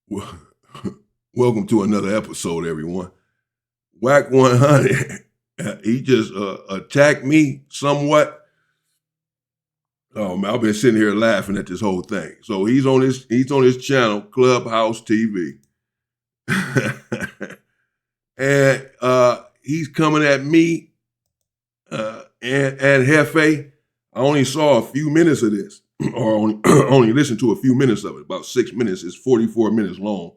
Well, welcome to another episode, everyone. Wack100, he just attacked me somewhat. Oh man, I've been sitting here laughing at this whole thing. So he's on his channel, Clubhouse TV, and he's coming at me and Hefe. I only saw a few minutes of this, or only listened to a few minutes of it. About 6 minutes. It's 44 minutes long.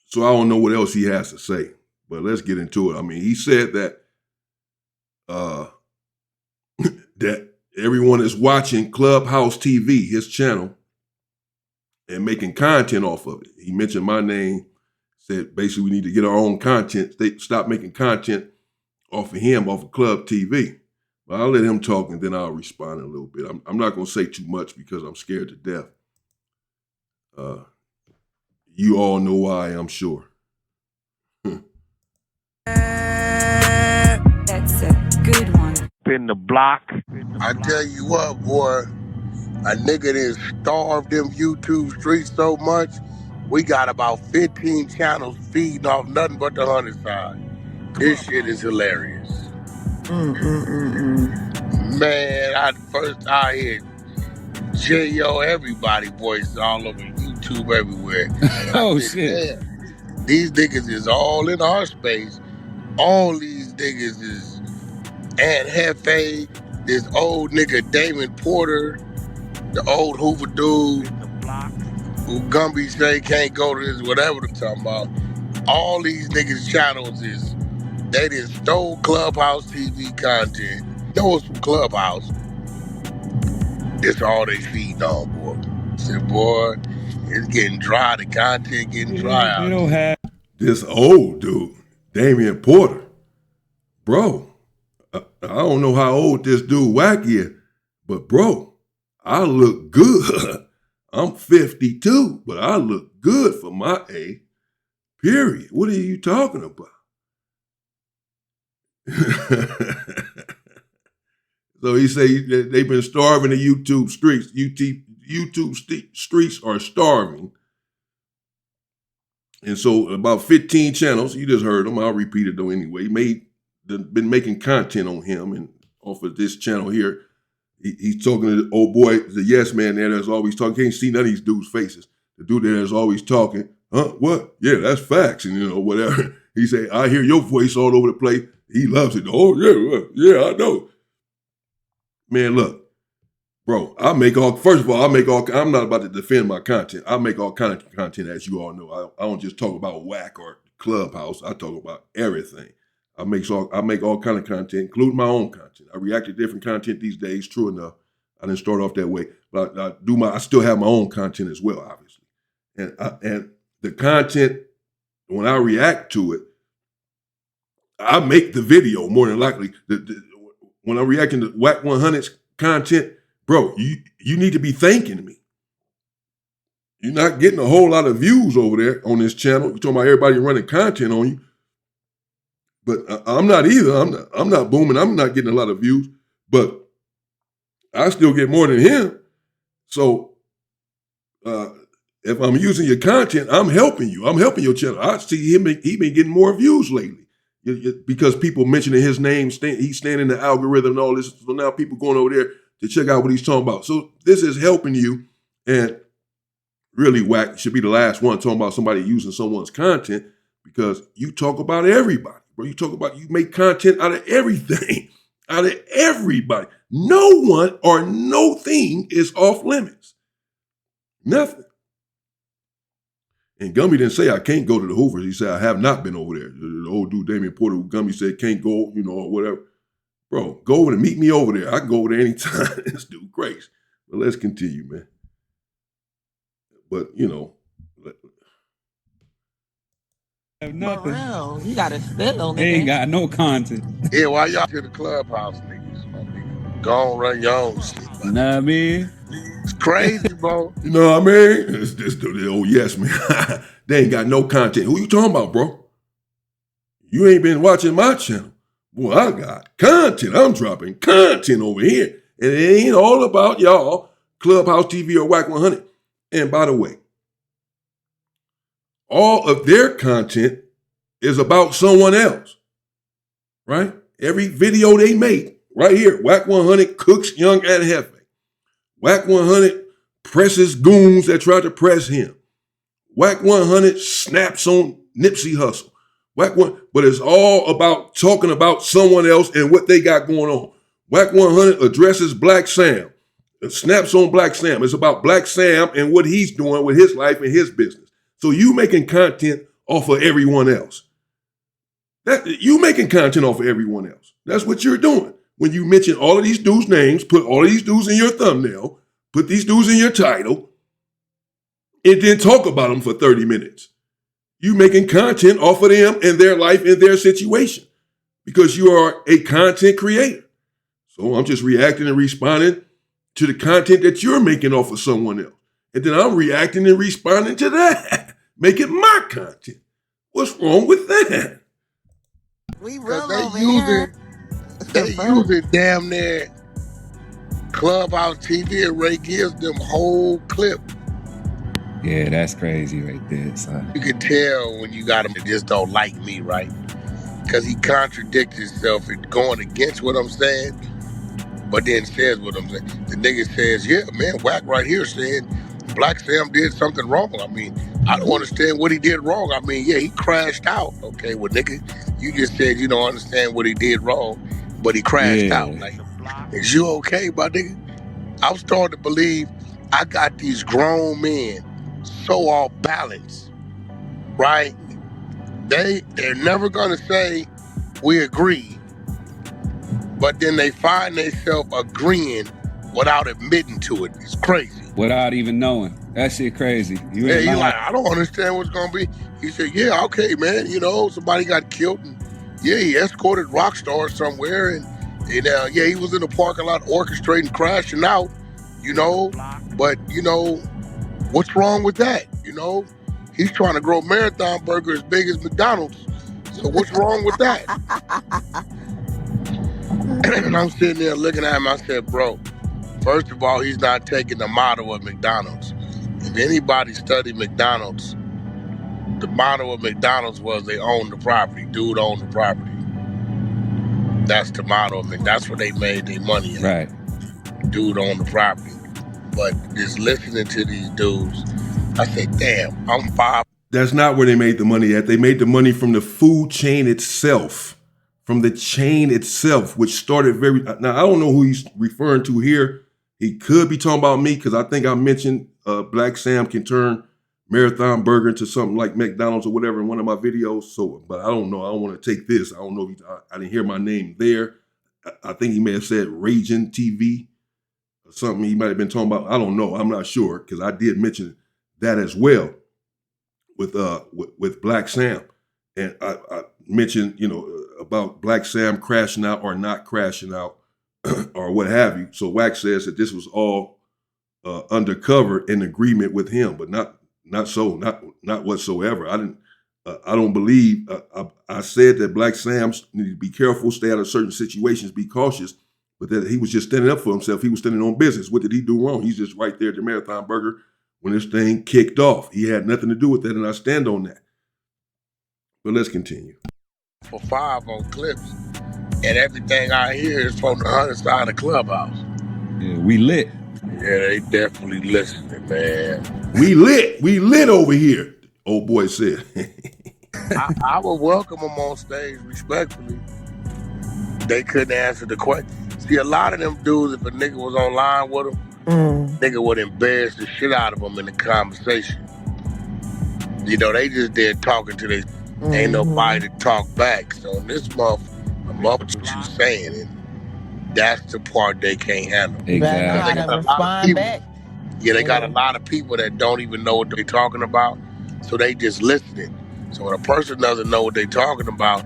So I don't know what else he has to say, but let's get into it. I mean, he said that that everyone is watching Clubhouse TV, his channel, and making content off of it. He mentioned my name, said basically we need to get our own content, stop making content off of him, off of Club TV. But I'll let him talk and then I'll respond a little bit. I'm not going to say too much because I'm scared to death. You all know why, I'm sure. That's a good one. In the block. I tell you what, boy, a nigga that starved them YouTube streets so much, we got about 15 channels feeding off nothing but the 100 side. This shit is hilarious. Man, I hear J.O. everybody voice all over YouTube everywhere. Oh, I said, shit. damn, these niggas is all in our space. All these niggas is Aunt Hefe, this old nigga Damon Porter, the old Hoover dude, who Gumby say can't go to this, whatever they're talking about. All these niggas' channels they just stole Clubhouse TV content. Those from Clubhouse. That's all they feed on, boy. I said, boy, it's getting dry. The content getting dry out. You don't have This old dude, Damion Porter, bro, I don't know how old this dude Wack is, but bro, I look good. I'm 52, but I look good for my age, period. What are you talking about? So he say they've been starving the YouTube streets. YouTube streets are starving. And so about 15 channels, you just heard him, I'll repeat it though anyway, been making content on him and off of this channel here. He's talking to the old boy, the yes man there that's always talking. Can't see none of these dudes' faces. The dude there that's always talking, huh, what? Yeah, that's facts, and whatever. He say, I hear your voice all over the place. He loves it. Oh, yeah, I know. Man, look, bro, I'm not about to defend my content. I make all kind of content, as you all know. I don't just talk about Wack or Clubhouse. I talk about everything. I make all kind of content, including my own content. I react to different content these days, true enough. I didn't start off that way, but I still have my own content as well, obviously. And the content, when I react to it, I make the video more than likely. When I'm reacting to Wack100's content, bro, you need to be thanking me. You're not getting a whole lot of views over there on this channel. You're talking about everybody running content on you. But I'm not either. I'm not booming. I'm not getting a lot of views. But I still get more than him. So if I'm using your content, I'm helping you. I'm helping your channel. I see he been getting more views lately. Because people mentioning his name, he's staying in the algorithm and all this. So now people going over there to check out what he's talking about. So this is helping you. And really, Wack should be the last one talking about somebody using someone's content, because you talk about everybody, bro. You make content out of everything, out of everybody. No one or no thing is off limits. Nothing. And Gumby didn't say I can't go to the Hoovers. He said I have not been over there. The old dude, Damion Porter, who Gumby said can't go, or whatever. Bro, go over and meet me over there. I can go over there anytime. This dude crazy. But let's continue, man. But, have nothing. Well, you got to fiddle, They ain't nigga. got no content. Yeah, why y'all to the Clubhouse niggas, my nigga? Go on, run your own shit. You know what I mean? It's crazy, bro. You know what I mean? It's the old yes, man. They ain't got no content. Who you talking about, bro? You ain't been watching my channel. Boy, I got content. I'm dropping content over here. And it ain't all about y'all, Clubhouse TV or Wack100. And by the way, all of their content is about someone else, right? Every video they make, right here, Wack100 cooks young and heavy. Wack100 presses goons that try to press him. Wack100 snaps on Nipsey Hussle. But it's all about talking about someone else and what they got going on. Wack100 addresses Black Sam. It snaps on Black Sam. It's about Black Sam and what he's doing with his life and his business. So you making content off of everyone else. You making content off of everyone else. That's what you're doing. When you mention all of these dudes' names, put all of these dudes in your thumbnail, put these dudes in your title, and then talk about them for 30 minutes. You making content off of them and their life and their situation because you are a content creator. So I'm just reacting and responding to the content that you're making off of someone else. And then I'm reacting and responding to that, making my content. What's wrong with that? We real They over use here. it. They use it damn near Clubhouse TV, and Ray gives them whole clip. Yeah, that's crazy right there, son. You can tell when you got him that just don't like me, right? Because he contradicts himself and going against what I'm saying, but then says what I'm saying. The nigga says, yeah, man, Wack right here saying Black Sam did something wrong. I mean, I don't understand what he did wrong. I mean, yeah, he crashed out. Okay, well, nigga, you just said you don't understand what he did wrong, but he crashed out. Like, is you okay, my nigga? I'm starting to believe I got these grown men so off balance, right? They're never gonna say we agree, but then they find themselves agreeing without admitting to it. It's crazy. Without even knowing. That shit crazy. You Yeah, ain't he lying. like, I don't understand what's gonna be. He said, yeah, okay, man, you know, somebody got killed and yeah, he escorted Rockstar somewhere and yeah, he was in the parking lot orchestrating crashing out, you know, but you know, what's wrong with that? You know, he's trying to grow Marathon Burger as big as McDonald's. So what's wrong with that? And I'm sitting there looking at him. I said, bro, first of all, he's not taking the motto of McDonald's. If anybody studied McDonald's, the motto of McDonald's was they own the property. Dude owned the property. That's the motto of it. That's where they made their money at. Right. Dude owned the property. But just listening to these dudes, I said, damn, I'm 5. That's not where they made the money at. They made the money from the food chain itself, from the chain itself, which started very, now I don't know who he's referring to here. He could be talking about me because I think I mentioned Black Sam can turn Marathon Burger into something like McDonald's or whatever in one of my videos. So, but I don't know. I don't want to take this. I don't know. I didn't hear my name there. I think he may have said Raging TV or something he might have been talking about. I don't know. I'm not sure because I did mention that as well with Black Sam. And I mentioned, you know, about Black Sam crashing out or not crashing out or what have you. So Wack says that this was all undercover in agreement with him, but not whatsoever. I don't believe. I said that Black Sam need to be careful, stay out of certain situations, be cautious, but that he was just standing up for himself. He was standing on business. What did he do wrong? He's just right there at the Marathon Burger when this thing kicked off. He had nothing to do with that, and I stand on that. But let's continue. For 5 on clips, and everything I hear is from the other side of the clubhouse. Yeah, we lit. Yeah, they definitely listening, man. We lit over here, old boy said. I would welcome them on stage respectfully. They couldn't answer the question. See, a lot of them dudes, if a nigga was online with them, nigga would embarrass the shit out of them in the conversation. You know, they just there talking to they ain't nobody to talk back. So in this month, I'm up what you saying, and that's the part they can't handle. Exactly. Better know how to respond back. Yeah, they got a lot of people that don't even know what they're talking about, so they just listening. So when a person doesn't know what they're talking about,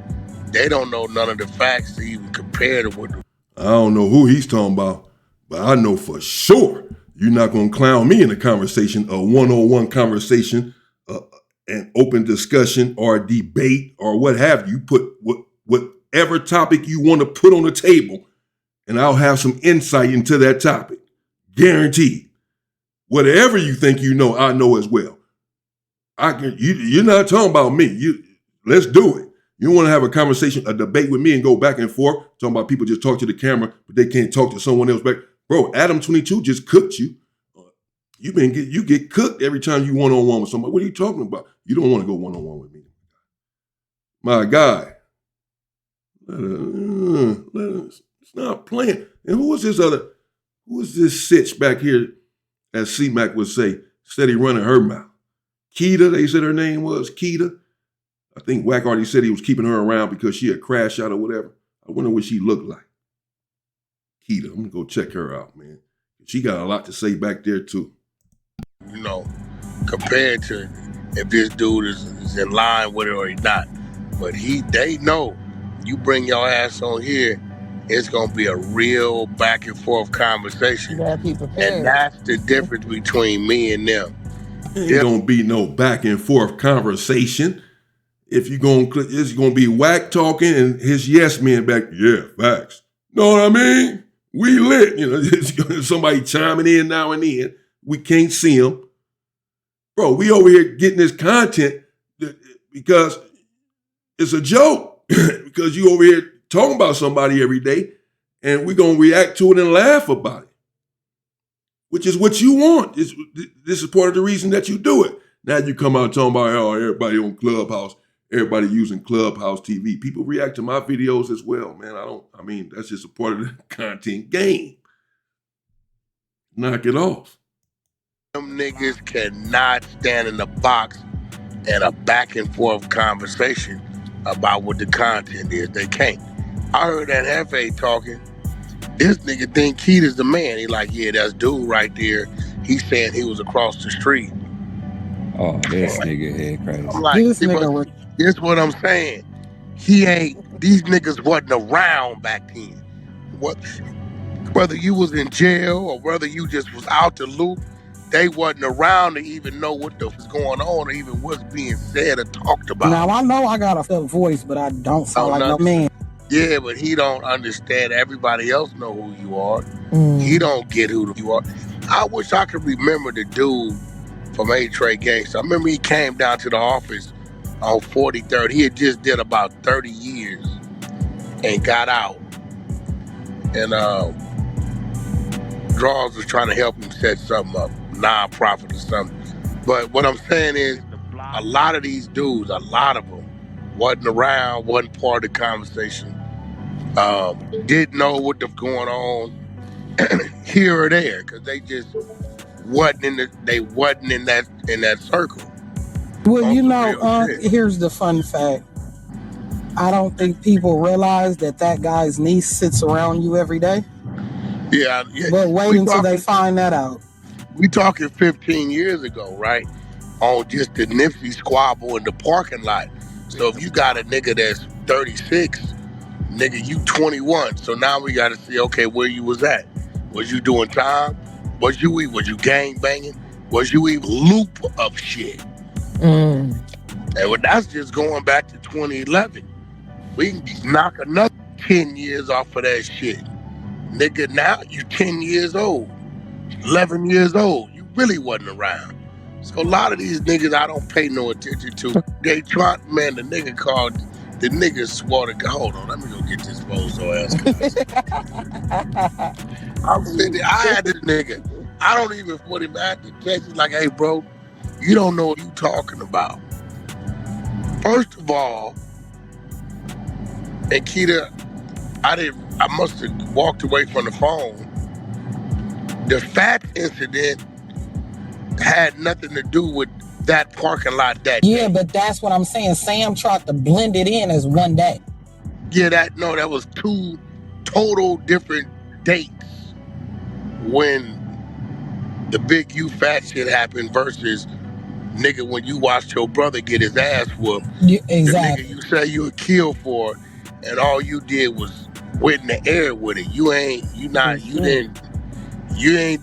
they don't know none of the facts to even compare to what. I don't know who he's talking about, but I know for sure you're not going to clown me in a conversation, a one-on-one conversation, an open discussion or a debate or what have you. Put whatever topic you want to put on the table, and I'll have some insight into that topic. Guaranteed. Whatever you think you know, I know as well. You're not talking about me. Let's do it. You want to have a conversation, a debate with me and go back and forth, talking about people just talk to the camera, but they can't talk to someone else back. Bro, Adam 22 just cooked you. You get cooked every time you one-on-one with somebody. What are you talking about? You don't want to go one-on-one with me. My guy. Stop playing. And who is this sitch back here, as C-Mac would say, steady running her mouth? Keita, they said her name was Keita. I think Wack already said he was keeping her around because she had crashed out or whatever. I wonder what she looked like. Keita, I'm going to go check her out, man. She got a lot to say back there, too. You know, compared to if this dude is in line with it or he's not. But they know you bring your ass on here, it's going to be a real back and forth conversation. You gotta be prepared. And that's the difference between me and them. Ain't going to be no back and forth conversation. If you're going to, it's going to be Wack talking and his yes men back, yeah, facts. Know what I mean? We lit, you know, somebody chiming in now and then. We can't see them. Bro, we over here getting this content because it's a joke. Because you over here talking about somebody every day and we're going to react to it and laugh about it. Which is what you want. This is part of the reason that you do it. Now you come out talking about, oh, everybody on Clubhouse, everybody using Clubhouse TV. People react to my videos as well, man. That's just a part of the content game. Knock it off. Them niggas cannot stand in the box and a back and forth conversation about what the content is. They can't. I heard that Hefe talking. This nigga think Keita's the man. He like, yeah, that's dude right there. He's saying he was across the street. Oh, this nigga head crazy. I'm like, this what I'm saying. These niggas wasn't around back then. Whether you was in jail or whether you just was out the loop, they wasn't around to even know what was going on or even what's being said or talked about. Now, I know I got a voice, but I don't sound like no man. Yeah, but he don't understand. Everybody else know who you are. He don't get who you are. I wish I could remember the dude from A-Tray Gangsta. I remember he came down to the office on 43rd. He had just did about 30 years and got out. And Draws was trying to help him set something up, non-profit or something. But what I'm saying is, a lot of these dudes, a lot of them, wasn't around, wasn't part of the conversation, didn't know what was going on here or there, because they just wasn't in that circle. Well, you know, here's the fun fact. I don't think people realize that guy's niece sits around you every day. Yeah. But wait until they find that out. We talking 15 years ago, right? On just the Nipsey squabble in the parking lot. So if you got a nigga that's 36, nigga, you 21. So now we got to see, okay, where you was at. Was you doing time? Was you gang banging? Was you even loop of shit? And that's just going back to 2011. We can knock another 10 years off of that shit. Nigga, now you 10 years old, 11 years old. You really wasn't around. So a lot of these niggas I don't pay no attention to. They try, man, the nigga swore to God. Hold on, let me go get this bozo ass guy. I'm sitting there, I had this nigga. I don't even put him at the text like, hey bro, you don't know what you talking about. First of all, and Keita, I must have walked away from the phone. The Fat incident had nothing to do with that parking lot that day. But that's what I'm saying. Sam tried to blend it in as one day. Yeah, that was two total different dates when the big you fat shit happened versus nigga when you watched your brother get his ass whooped. Exactly. The nigga you say you would kill for and all you did was went in the air with it. You ain't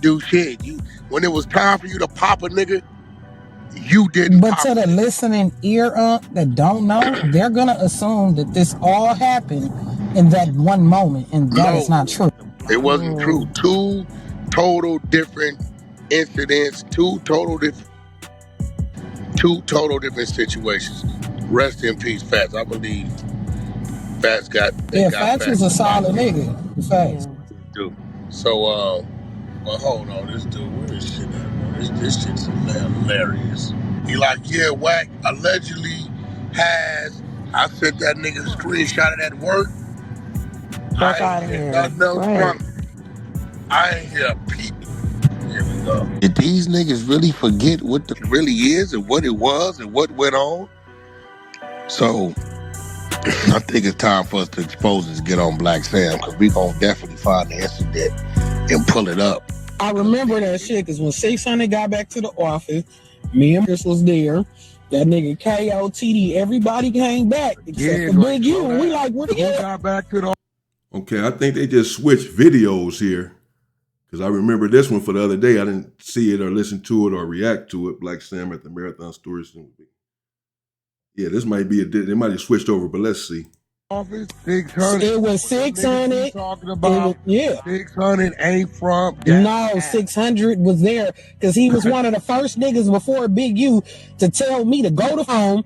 do shit. When it was time for you to pop a nigga, you didn't But pop to the listening ear that don't know, they're gonna assume that this all happened in that one moment, and that is not true. It wasn't true. Two total different incidents, two total two total different situations. Rest in peace, Fats. I believe Fats got. Fats was a solid nigga. Facts. Dude. So, but hold on, this dude, where is shit at, bro? This shit's hilarious. He like, yeah, Wack allegedly has. I sent that nigga a screenshot of that work. Fuck out of here. Nothing else from it. I ain't hear a peep. Here we go. Did these niggas really forget what the really is and what it was and what went on? So, I think it's time for us to expose this, get on Black Sam, because we gonna definitely find the incident and pull it up. I remember that shit because when 600 got back to the office, me and Chris was there. That nigga KOTD, everybody came back except for Big U. We like, where the got back to the. Okay, I think they just switched videos here. Because I remember this one for the other day. I didn't see it or listen to it or react to it. Black Sam at the Marathon Stories. Yeah, this might be they might have switched over, but let's see. Office 600. It was 600. Talking about 600 ain't from. No, 600 was there because he was one of the first niggas before Big U to tell me to go to home.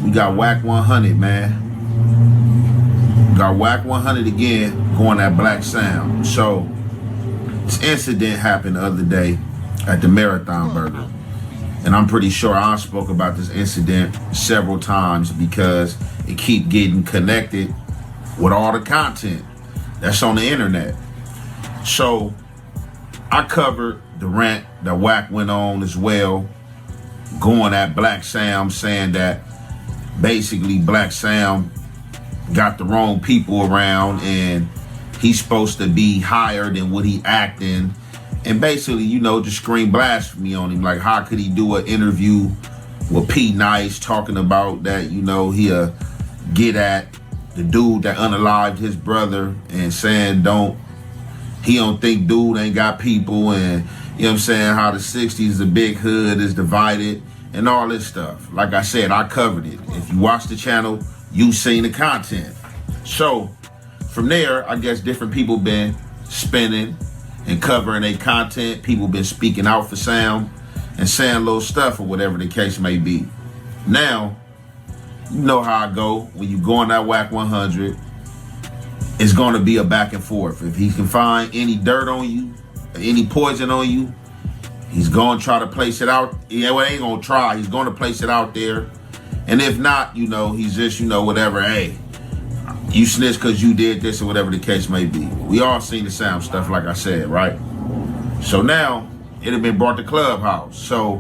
We got Wack100, man. We got Wack100 again going at Black Sam. So this incident happened the other day at the Marathon Burger. And I'm pretty sure I spoke about this incident several times because it keep getting connected with all the content that's on the internet. So I covered the rant that Wack went on as well, going at Black Sam, saying that basically Black Sam got the wrong people around and he's supposed to be higher than what he acting. And basically, you know, just scream blasphemy on him. Like, how could he do an interview with P. Nice talking about that, you know, he'll get at the dude that unalived his brother and saying he don't think dude ain't got people, and, you know what I'm saying, how the 60s, the big hood is divided and all this stuff. Like I said, I covered it. If you watch the channel, you seen the content. So from there, I guess different people been spinning and covering their content. People been speaking out for Sam and saying little stuff or whatever the case may be. Now, you know how I go when you go on that Wack100. It's going to be a back and forth. If he can find any dirt on you, or any poison on you, he's going to try to place it out. Yeah, well, ain't going to try. He's going to place it out there. And if not, you know, he's just, you know, whatever, hey, you snitch because you did this or whatever the case may be. We all seen the Sam stuff, like I said, right? So now it had been brought to Clubhouse. So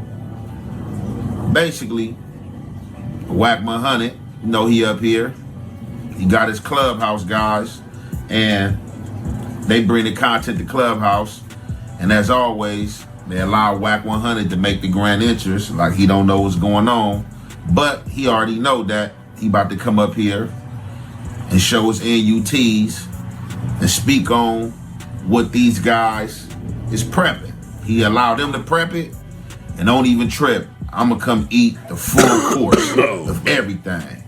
basically, Wack100, you know, he up here. He got his Clubhouse guys, and they bring the content to Clubhouse. And as always, they allow Wack100 to make the grand entrance, like he don't know what's going on. But he already know that he about to come up here and show his NUTs and speak on what these guys is prepping. He allowed them to prep it and don't even trip. I'm gonna come eat the full course of everything.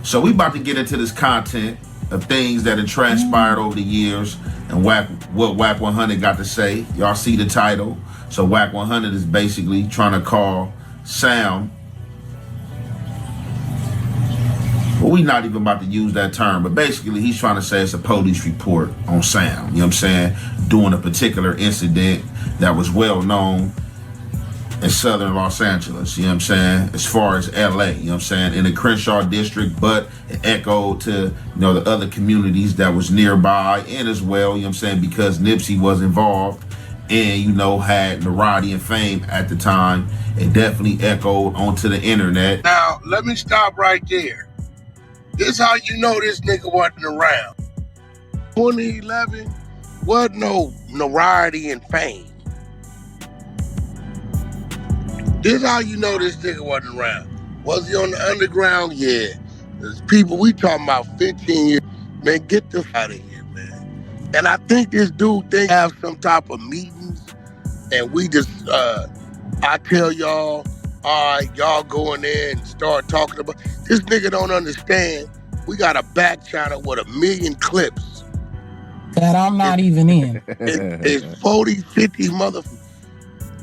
So we about to get into this content of things that have transpired over the years and what Wack100 got to say. Y'all see the title. So Wack100 is basically trying to call Sam. Well, we not even about to use that term, but basically he's trying to say it's a police report on Sam, you know what I'm saying, doing a particular incident that was well known in southern Los Angeles, you know what I'm saying, as far as LA, you know what I'm saying, in the Crenshaw district, but it echoed to, you know, the other communities that was nearby and as well, you know what I'm saying, because Nipsey was involved and, you know, had notoriety and fame at the time, it definitely echoed onto the internet. Now, let me stop right there. This how you know this nigga wasn't around. 2011 wasn't no notoriety and fame. This how you know this nigga wasn't around. Was he on the underground? Yeah. There's people we talking about 15 years. Man, get the fuck out of here, man. And I think this dude think have some type of meetings and we just, I tell y'all, all right, y'all go in there and start talking about, this nigga don't understand. We got a back channel with 1 million clips. That I'm not even in. It's 40, 50 motherfuckers,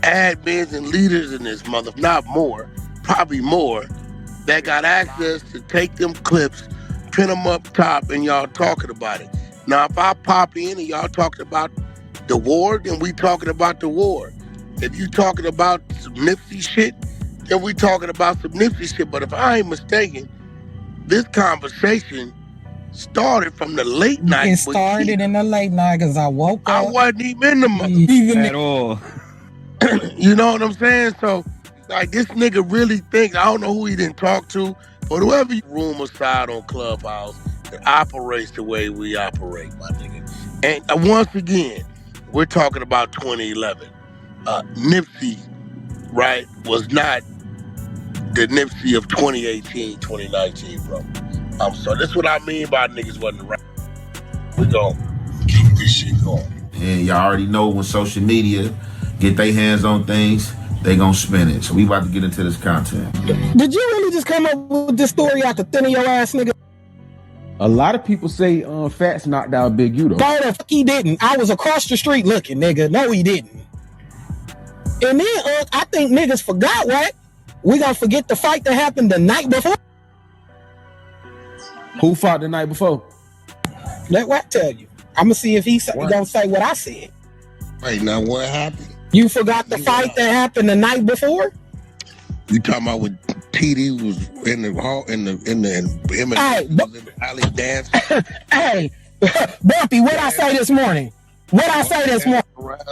admins and leaders in this not more. probably more, that got access to take them clips, pin them up top, and y'all talking about it. Now, if I pop in and y'all talking about the war, then we talking about the war. If you talking about some Nipsey shit, then we talking about some Nipsey shit. But if I ain't mistaken, this conversation started from the late night. It started in the late night because I woke up. I wasn't even in the mother at all. You know what I'm saying? So, like, this nigga really thinks, I don't know who he didn't talk to, but whoever room aside on Clubhouse that operates the way we operate, my nigga. And once again, we're talking about 2011. Nipsey, right, was not the Nipsey of 2018, 2019, bro. So this is what I mean by niggas wasn't right. We gon' keep this shit going. And y'all already know when social media get their hands on things, they gonna spin it. So we about to get into this content. Did you really just come up with this story out the thin of your ass, nigga? A lot of people say Fats knocked out Big U though. No, the fuck he didn't. I was across the street looking, nigga. No, he didn't. And then I think niggas forgot what? We gonna forget the fight that happened the night before? Who fought the night before? Let Wack tell you. I'm gonna see if he's gonna say what I said. Wait, now what happened? You forgot the fight that happened the night before? You talking about when TD was in the hall in the him and Hey, was in the alley dancing? Hey, Bumpy, what I say this morning? What I say this morning?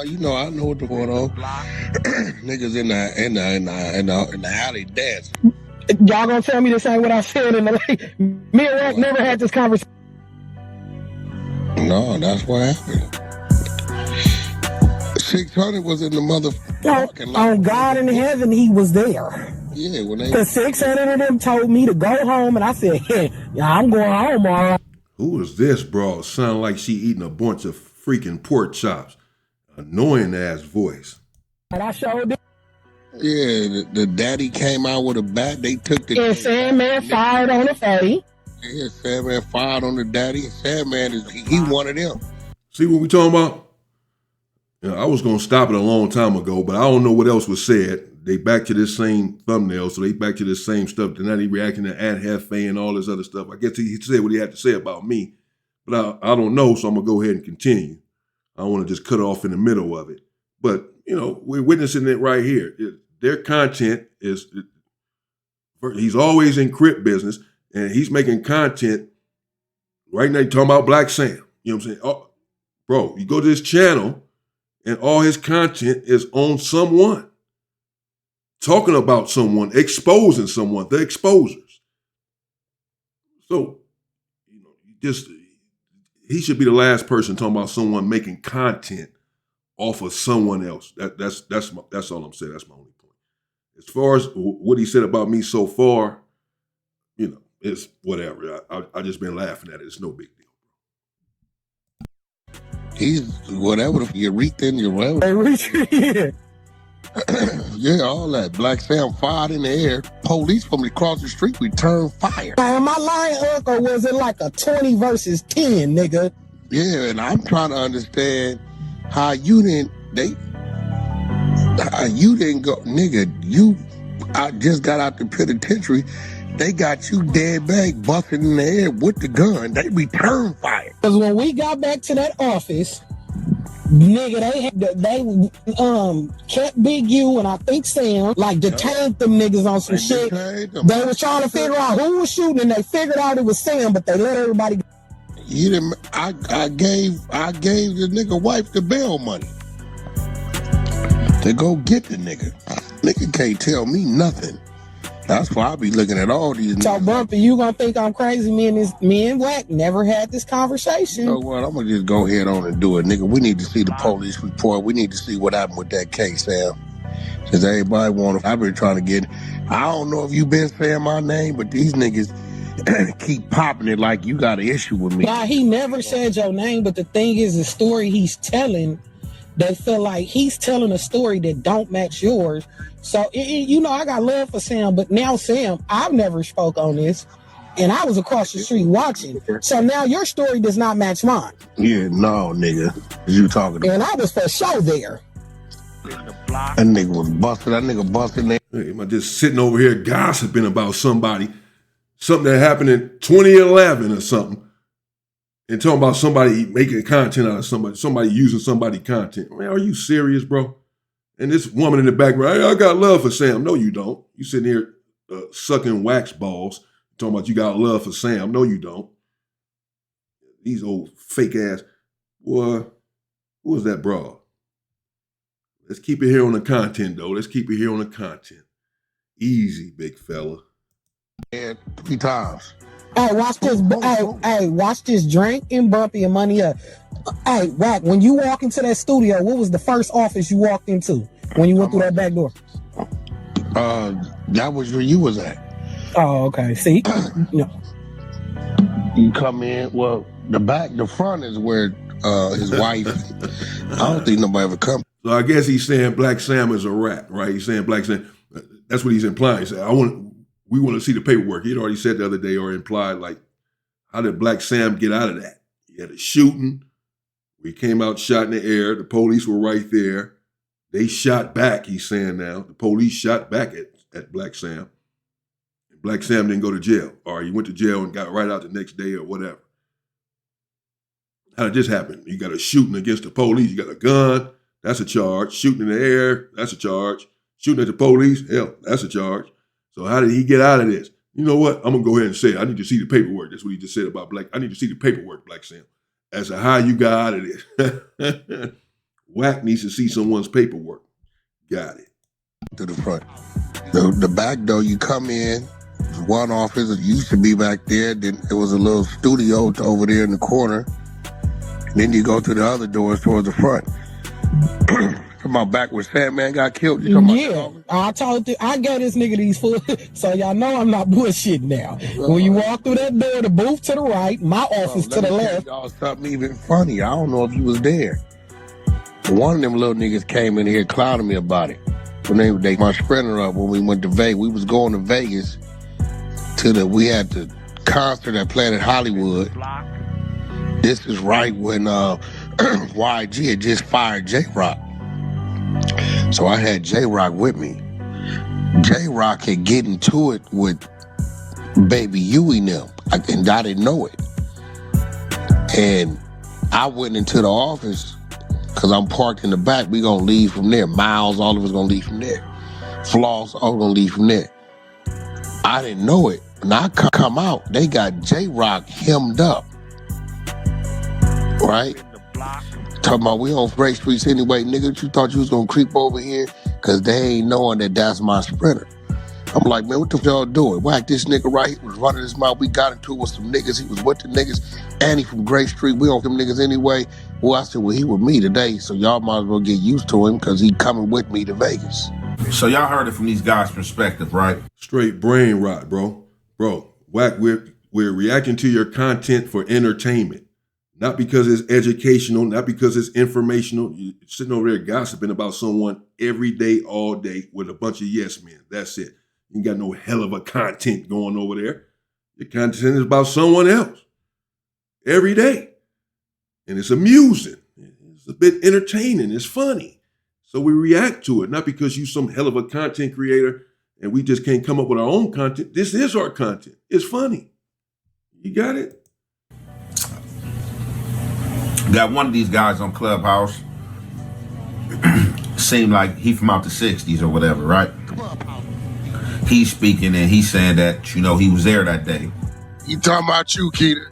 You know, I know what's going on. Niggas in the alley dancing. Y'all gonna tell me this ain't what I said in the late? Me and Wack never had this conversation. No, that's what happened. 600 was in the motherfucking on God in heaven, he was there. Yeah, when they. Because 600 of them told me to go home, and I said, hey, yeah, I'm going home, all right. Who is this, bro? Sound like she eating a bunch of freaking pork chops. Annoying ass voice. And I showed it. Yeah, the daddy came out with a bat. They took the. And Sandman fired on the fatty. Yeah, Sandman fired on the daddy. And Sandman he one of them. See what we talking about? You know, I was gonna stop it a long time ago, but I don't know what else was said. They back to this same thumbnail, so they back to this same stuff. They're not even reacting to Aunt Hefe and all this other stuff. I guess he said what he had to say about me, but I don't know, so I'm gonna go ahead and continue. I don't want to just cut off in the middle of it. But, you know, we're witnessing it right here. Their content is, he's always in Crip business, and he's making content. Right now, you're talking about Black Sam. You know what I'm saying? Oh, bro, you go to his channel, and all his content is on someone. Talking about someone, exposing someone, the exposers. So, you know, he should be the last person talking about someone making content off of someone else. That's all I'm saying. That's my only point. As far as what he said about me so far, you know, it's whatever. I just been laughing at it. It's no big deal. He's whatever. You reeked in your whatever. Yeah. Yeah, all that. Black Sam fired in the air. Police from across the street returned fire. Am I lying, or was it like a 20 versus 10, nigga? Yeah, and I'm trying to understand how you didn't go, nigga. I just got out the penitentiary. They got you dead back, busting in the air with the gun. They returned fire. Because when we got back to that office, nigga, they kept Big U and I think Sam, like, detained them niggas on some shit. They was trying to figure out who was shooting, and they figured out it was Sam, but they let everybody go. I gave the nigga wife the bail money to go get the nigga. Nigga can't tell me nothing. That's why I be looking at all these niggas. So, Bumpy, you gonna think I'm crazy? Me and Wack never had this conversation. You know what? I'm gonna just go ahead on and do it, nigga. We need to see the police report. We need to see what happened with that case, Sam. Cause everybody I've been trying to get. I don't know if you been saying my name, but these niggas keep popping it like you got an issue with me. Nah, he never said your name, but the thing is, the story he's telling, they feel like he's telling a story that don't match yours. So, you know, I got love for Sam, but now Sam, I've never spoke on this, and I was across the street watching. So now your story does not match mine. Yeah, no, nigga. You talking about? And I was for sure there. That nigga was busted. That nigga busted. Hey, am I just sitting over here gossiping about something that happened in 2011 or something, and talking about somebody making content out of somebody using somebody's content? Man, are you serious, bro? And this woman in the background, hey, I got love for Sam. No, you don't. You sitting here sucking wax balls, talking about you got love for Sam. No, you don't. These old fake ass, boy, who was that broad? Let's keep it here on the content, though. Let's keep it here on the content. Easy, big fella. And 3 times. Hey, watch this. Hey, watch this. Drink and Bumpy and Money Up. Hey, Wack, when you walk into that studio, what was the first office you walked into when you went through that back door? That was where you was at. Oh, okay. See? No. You come in, well, the front is where his wife, I don't think nobody ever come. So I guess he's saying Black Sam is a rat, right? He's saying Black Sam, that's what he's implying. He said, we want to see the paperwork. He'd already said the other day or implied, like, how did Black Sam get out of that? He had a shooting. We came out shot in the air. The police were right there. They shot back, he's saying now. The police shot back at Black Sam. And Black Sam didn't go to jail. Or he went to jail and got right out the next day or whatever. How did this happen? You got a shooting against the police. You got a gun. That's a charge. Shooting in the air. That's a charge. Shooting at the police. Hell, that's a charge. So how did he get out of this? You know what? I'm going to go ahead and say it. I need to see the paperwork. That's what he just said about Black. I need to see the paperwork, Black Sam, as to how you got out of this. Wack needs to see someone's paperwork. Got it. To the front. The back door, you come in, one office, it used to be back there, then it was a little studio over there in the corner. And then you go to the other doors towards the front. Come on, back where Sandman got killed. You Yeah, I gave this nigga these food, so y'all know I'm not bullshitting now. When you walk through that door, the booth to the right, my office to the left. Y'all something even funny. I don't know if you was there. One of them little niggas came in here clowning me about it. When they my sprinter up when we went to Vegas. We was going to Vegas we had the concert at Planet Hollywood. This is right when YG had just fired J-Rock. So I had J-Rock with me. J-Rock had get into it with Baby Huey and them, and I didn't know it. And I went into the office because I'm parked in the back. We gonna leave from there. Miles, all of us gonna leave from there. Floss, all gonna leave from there. I didn't know it. When I come out, they got J-Rock hemmed up. Right? Talking about we on Great Streets anyway, nigga. You thought you was gonna creep over here? Cause they ain't knowing that that's my sprinter. I'm like, man, what the y'all doing? Whack, this nigga right here was running his mouth. We got into it with some niggas. He was with the niggas. And he from Great Street. We on them niggas anyway. Well, I said, well, he with me today. So y'all might as well get used to him because he coming with me to Vegas. So y'all heard it from these guys' perspective, right? Straight brain rot, bro. Bro, Wack, we're reacting to your content for entertainment. Not because it's educational, not because it's informational. You're sitting over there gossiping about someone every day, all day with a bunch of yes men. That's it. You ain't got no hell of a content going over there. Your content is about someone else every day. And it's amusing. It's a bit entertaining. It's funny. So we react to it, not because you some hell of a content creator and we just can't come up with our own content. This is our content. It's funny. You got it? Got one of these guys on Clubhouse. Seemed like he from out the 60s or whatever, right? He's speaking and he's saying that, you know, he was there that day. He talking about you, Keita.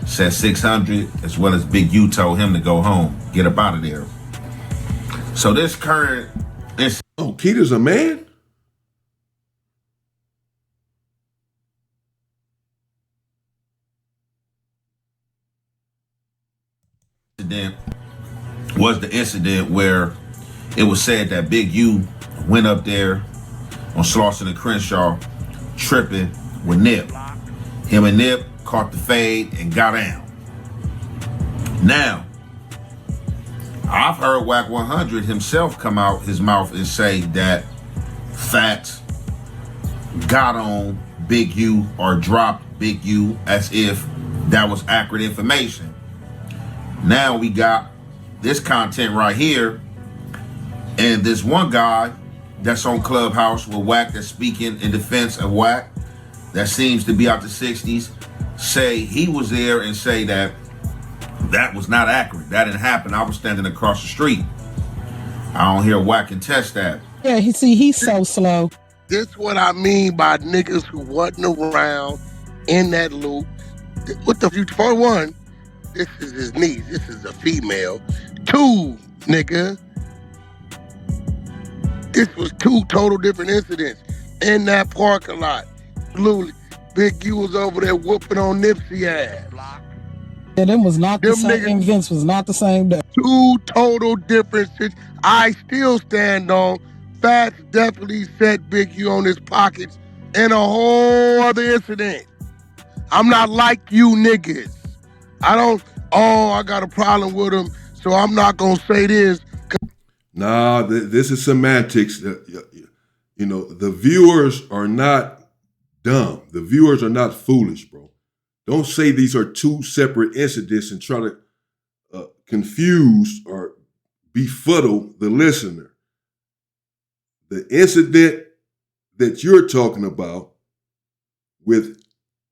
Said 600, as well as Big U told him to go home, get up out of there. So this current Oh, Keita's a man? incident was the incident where it was said that Big U went up there on Slauson and Crenshaw tripping with Nip. Him and Nip caught the fade and got down. Now, I've heard Wack100 himself come out his mouth and say that Fats got on Big U or dropped Big U as if that was accurate information. Now we got this content right here And this one guy that's on Clubhouse with Wack that's speaking in defense of Wack, that seems to be out the 60s, say he was there and say that was not accurate. That didn't happen. I was standing across the street. I don't hear Wack contest that. Yeah, he's so slow. This what I mean by niggas who wasn't around in that loop. What the future? For one, this is his niece. This is a female. Two, nigga. This was two total different incidents in that parking lot. Absolutely. Big U was over there whooping on Nipsey ass. Yeah, them was not the same. Events was not the same day. Two total differences. I still stand on. Fats definitely set Big U on his pockets in a whole other incident. I'm not like you niggas. I got a problem with him, so I'm not gonna say this. Nah, this is semantics. You know, the viewers are not dumb. The viewers are not foolish, bro. Don't say these are two separate incidents and try to confuse or befuddle the listener. The incident that you're talking about with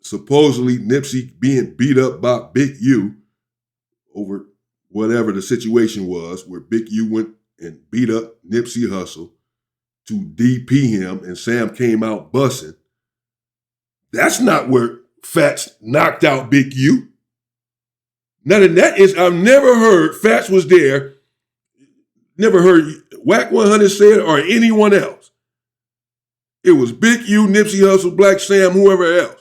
supposedly Nipsey being beat up by Big U over whatever the situation was, where Big U went and beat up Nipsey Hussle to DP him and Sam came out bussing. That's not where Fats knocked out Big U. Now that is, I've never heard Fats was there, never heard Wack100 say it or anyone else. It was Big U, Nipsey Hussle, Black Sam, whoever else.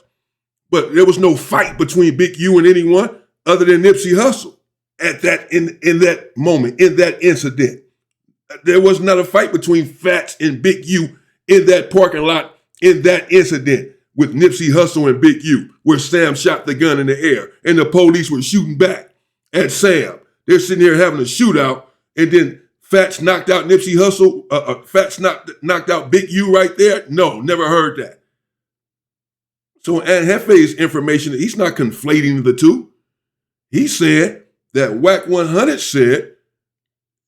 But there was no fight between Big U and anyone other than Nipsey Hussle at that in that moment, in that incident. There was not a fight between Fats and Big U in that parking lot, in that incident with Nipsey Hussle and Big U, where Sam shot the gun in the air and the police were shooting back at Sam. They're sitting here having a shootout, and then Fats knocked out Nipsey Hussle. Fats knocked out Big U right there. No, never heard that. So Aunt Hefe's information, he's not conflating the two. He said that Wack100 said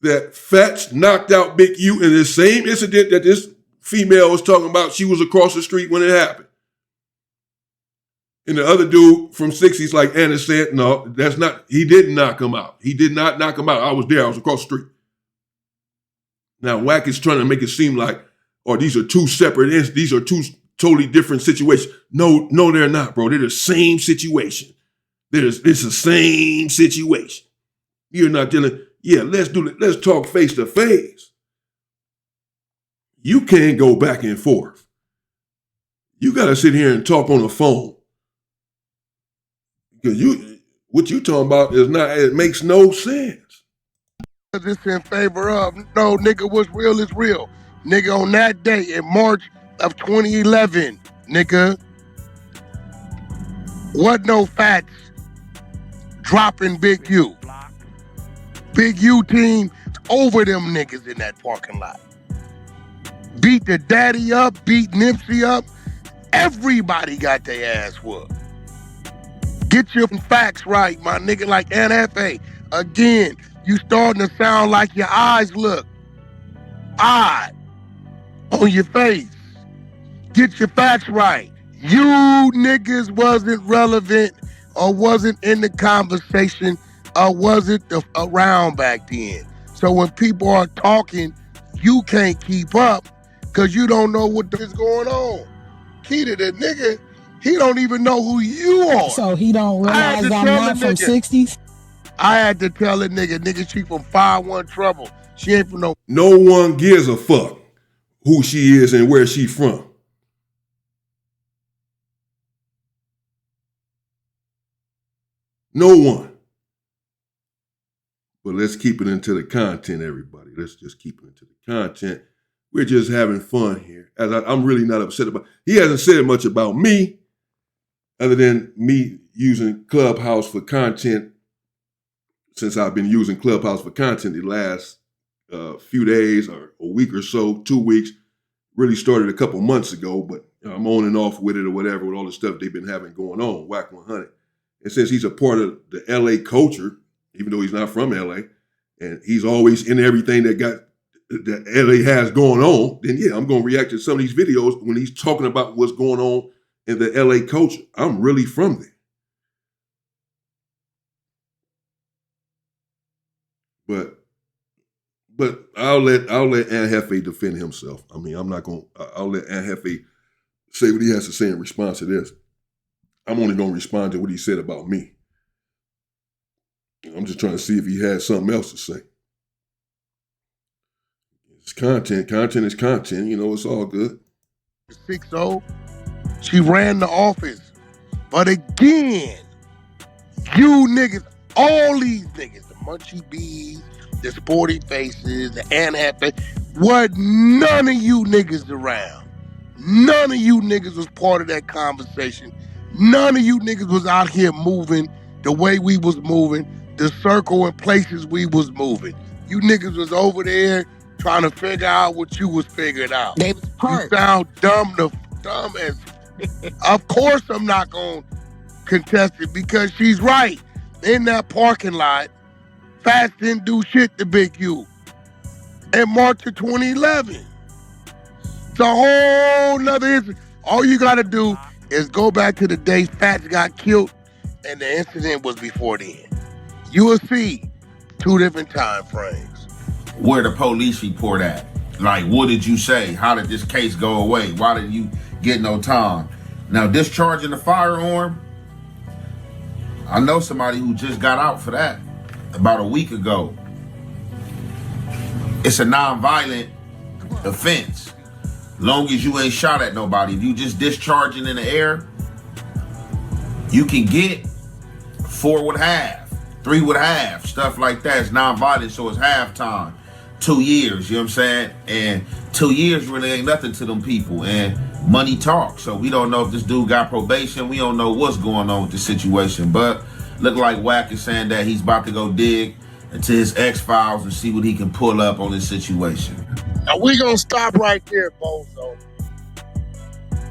that Fats knocked out Big U in the same incident that this female was talking about. She was across the street when it happened. And the other dude from 60s, like Anna said, no, that's not, he didn't knock him out. He did not knock him out. I was there. I was across the street. Now, Wack is trying to make it seem like, oh, these are two separate, these are two totally different situations. No, they're not, bro. They're the same situation. It's the same situation. You're not dealing, yeah, let's talk face to face. You can't go back and forth. You got to sit here and talk on the phone. Because what you talking about is not, it makes no sense. This in favor of, no, nigga, what's real is real. Nigga, on that day in March of 2011, nigga, wasn't no Fats dropping Big U. Big U team over them niggas in that parking lot. Beat the daddy up, beat Nipsey up. Everybody got their ass whooped. Get your facts right, my nigga, like NFA. Again, you starting to sound like your eyes look odd on your face. Get your facts right. You niggas wasn't relevant or wasn't in the conversation or wasn't around back then. So when people are talking, you can't keep up because you don't know what is going on. Keita, the nigga, he don't even know who you are. So he don't realize I'm not from 60s? I had to tell a nigga, she from 5-1 trouble. She ain't from no... No one gives a fuck who she is and where she from. No one. But let's keep it into the content, everybody. Let's just keep it into the content. We're just having fun here. As I'm really not upset about. He hasn't said much about me, other than me using Clubhouse for content. Since I've been using Clubhouse for content the last few days or a week or so, 2 weeks, really started a couple months ago, but I'm on and off with it or whatever, with all the stuff they've been having going on, Wack100. And since he's a part of the LA culture, even though he's not from LA, and he's always in everything that got that LA has going on, then yeah, I'm going to react to some of these videos when he's talking about what's going on in the LA culture. I'm really from there. But I'll let Aunt Hefe defend himself. I mean, I'm not going to, I'll let Aunt Hefe say what he has to say in response to this. I'm only going to respond to what he said about me. I'm just trying to see if he has something else to say. It's content. Content is content. You know, it's all good. 6-0, she ran the office. But again, you niggas, all these niggas, the Munchie Bees, the Sporty Faces, the Anhappy, what none of you niggas around. None of you niggas was part of that conversation. None of you niggas was out here moving the way we was moving, the circle and places we was moving. You niggas was over there trying to figure out what you was figuring out. They was You hurt. sound dumb as of course I'm not gonna contest it because she's right. In that parking lot, Fats didn't do shit to Big U. In March of 2011. It's a whole nother incident. All you gotta do is go back to the day Fats got killed and the incident was before then. You will see 2 different time frames. Where the police report at? Like, what did you say? How did this case go away? Why did you get no time? Now, discharging the firearm, I know somebody who just got out for that about a week ago. It's a non-violent offense. Long as you ain't shot at nobody. If you just discharging in the air, you can get 4.5, 3.5, stuff like that. It's non-violent, so it's halftime. 2 years, you know what I'm saying? And 2 years really ain't nothing to them people. And money talks. So we don't know if this dude got probation. We don't know what's going on with the situation. But look like Wack is saying that he's about to go dig into his X-Files and see what he can pull up on this situation. Now we gonna stop right there, Bozo.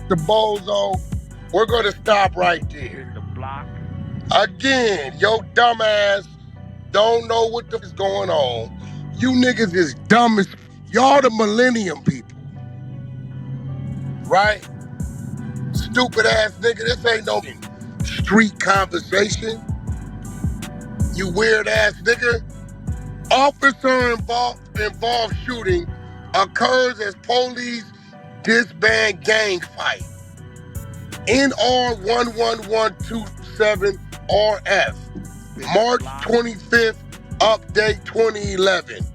The Bozo, we're gonna stop right there. The block. Again, your dumbass don't know what the f is going on. You niggas is dumb as y'all the millennium people. Right? Stupid ass nigga, this ain't no street conversation. You weird ass nigga. Officer involved shooting occurs as police disband gang fight. NR 11127 RF. March 25th, update 2011.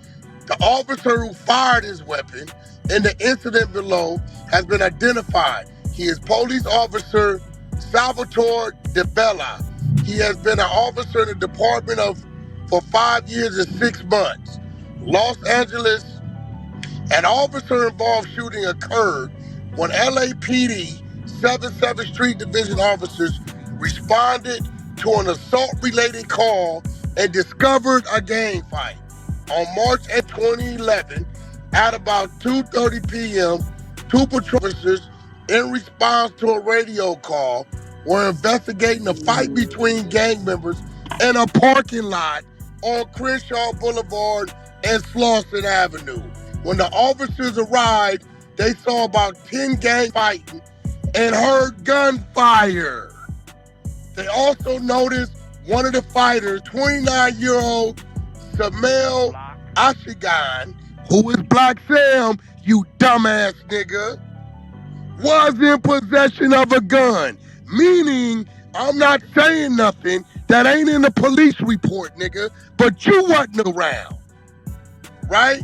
The officer who fired his weapon in the incident below has been identified. He is police officer Salvatore De Bella. He has been an officer in the department for 5 years and 6 months. Los Angeles. An officer-involved shooting occurred when LAPD 77th Street Division officers responded to an assault-related call and discovered a gang fight. On March 8, 2011, at about 2:30 p.m., 2 patrol officers, in response to a radio call, were investigating a fight between gang members in a parking lot on Crenshaw Boulevard and Slauson Avenue. When the officers arrived, they saw about 10 gang fighting and heard gunfire. They also noticed one of the fighters, 29-year-old Samel Ashigan, who is Black Sam, you dumbass nigga, was in possession of a gun. Meaning, I'm not saying nothing that ain't in the police report, nigga, but you wasn't around, right?